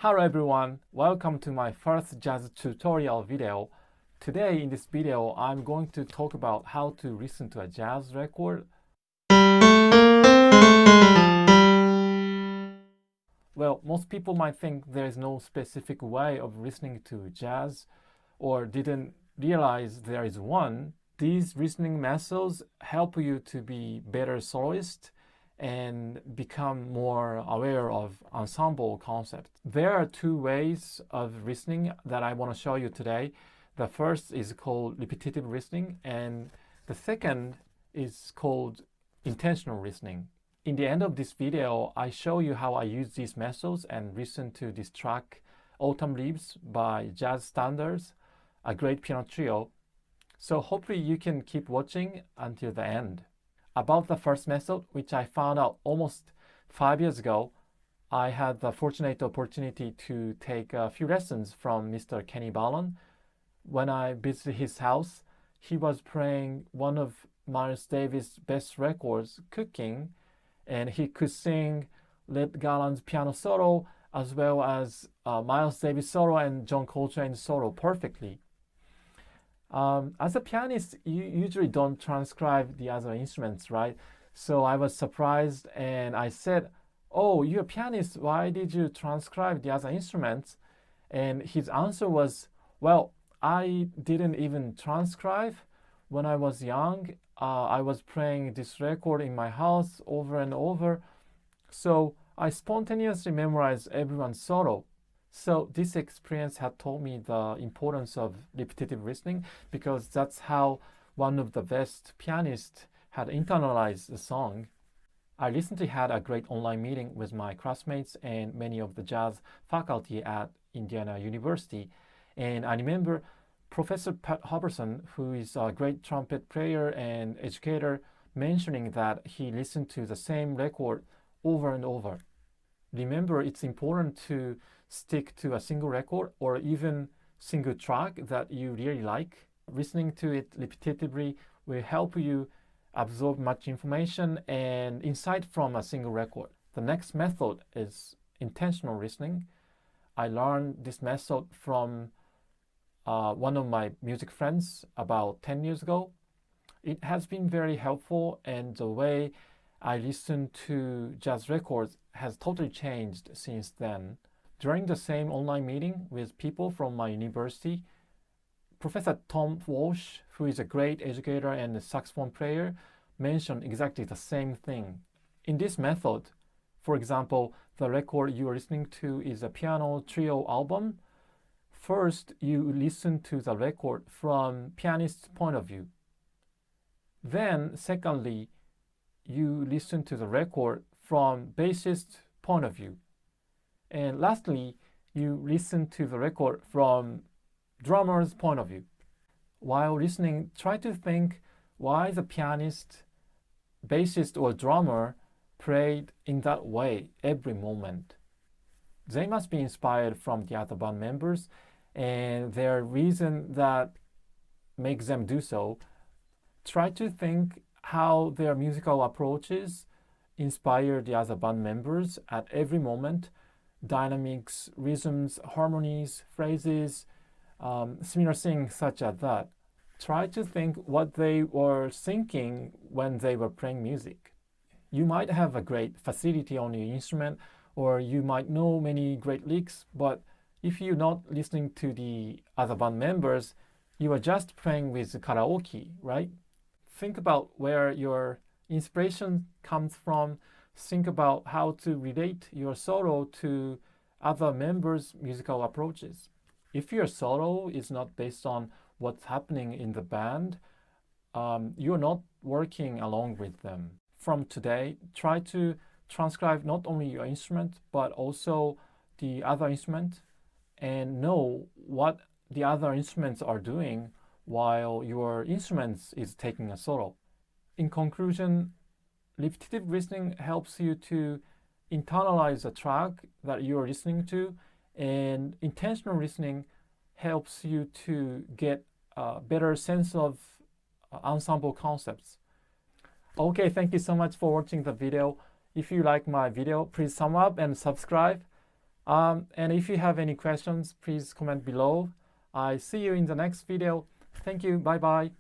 Hello everyone, welcome to my first jazz tutorial video. Today in this video, I'm going to talk about how to listen to a jazz record. Well, most people might think there is no specific way of listening to jazz or didn't realize there is one. These listening methods help you to be better soloist and become more aware of ensemble concepts. There are two ways of listening that I want to show you today. The first is called repetitive listening, and the second is called intentional listening. In the end of this video, I show you how I use these methods and listen to this track, Autumn Leaves by Jazz Standards, a great piano trio. So hopefully you can keep watching until the end. About the first method, which I found out almost 5 years ago, I had the fortunate opportunity to take a few lessons from Mr. Kenny Ballon. When I visited his house, he was playing one of Miles Davis' best records, Cooking, and he could sing Led Garland's piano solo as well as Miles Davis solo and John Coltrane's solo perfectly. As a pianist, you usually don't transcribe the other instruments, right? So I was surprised and I said, "Oh, you're a pianist, why did you transcribe the other instruments?" And his answer was, "Well, I didn't even transcribe. When I was young, I was playing this record in my house over and over. So I spontaneously memorized everyone's solo." So this experience had taught me the importance of repetitive listening because that's how one of the best pianists had internalized the song. I recently had a great online meeting with my classmates and many of the jazz faculty at Indiana University. And I remember Professor Pat Huberson, who is a great trumpet player and educator, mentioning that he listened to the same record over and over. Remember, it's important to stick to a single record or even single track that you really like. Listening to it repetitively will help you absorb much information and insight from a single record. The next method is intentional listening. I learned this method from one of my music friends about 10 years ago. It has been very helpful, and the way I listen to jazz records has totally changed since then. During the same online meeting with people from my university, Professor Tom Walsh, who is a great educator and a saxophone player, mentioned exactly the same thing. In this method, for example, the record you are listening to is a piano trio album. First, you listen to the record from pianist's point of view. Then, secondly, you listen to the record from bassist's point of view. And lastly, you listen to the record from drummer's point of view. While listening, try to think why the pianist, bassist, or drummer played in that way every moment. They must be inspired from the other band members and their reason that makes them do so. Try to think how their musical approaches inspire the other band members at every moment. Dynamics, rhythms, harmonies, phrases, similar things such as that. Try to think what they were thinking when they were playing music. You might have a great facility on your instrument, or you might know many great licks, but if you're not listening to the other band members, you are just playing with karaoke, right? Think about where your inspiration comes from. Think about how to relate your solo to other members' musical approaches. If your solo is not based on what's happening in the band, you're not working along with them. From today, try to transcribe not only your instrument, but also the other instrument and know what the other instruments are doing while your instrument is taking a solo. In conclusion, repetitive listening helps you to internalize the track that you are listening to, and intentional listening helps you to get a better sense of ensemble concepts. Okay, thank you so much for watching the video. If you like my video, please thumb up and subscribe. And if you have any questions, please comment below. I see you in the next video. Thank you. Bye bye.